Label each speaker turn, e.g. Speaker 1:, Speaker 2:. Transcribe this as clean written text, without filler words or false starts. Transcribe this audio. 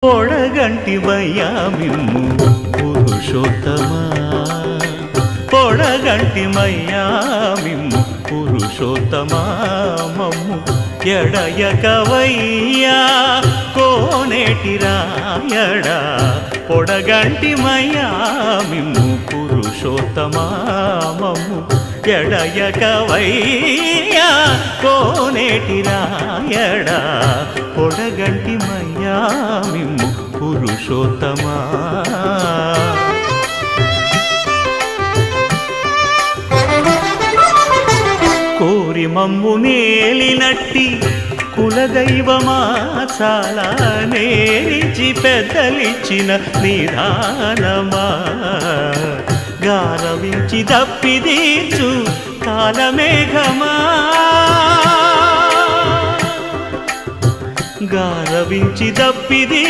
Speaker 1: పొడగంటివయ్యా మిమ్ము పురుషోత్తమా, పొడగంటిమయ్యా మిమ్ము పురుషోత్తమా, మమ్ము ఎడయకవయ్యా కోనేటి రాయడా, పొడగంటిమయ్యా మిమ్ము పురుషోత్తమా, మమ్ము ఎడయకవయ్యా కోనేటి రాయడా, పొడగంటిమయ్యా మిమ్ము పురుషోత్తమా. కోరి మమ్ము నేలినట్టి కులదైవమా, చాలా నేరిచి పెద్దలిచ్చిన నిదానమా, గారవించి దప్పిదీర్చు కాలమేఘమా, గారవించి దప్పిది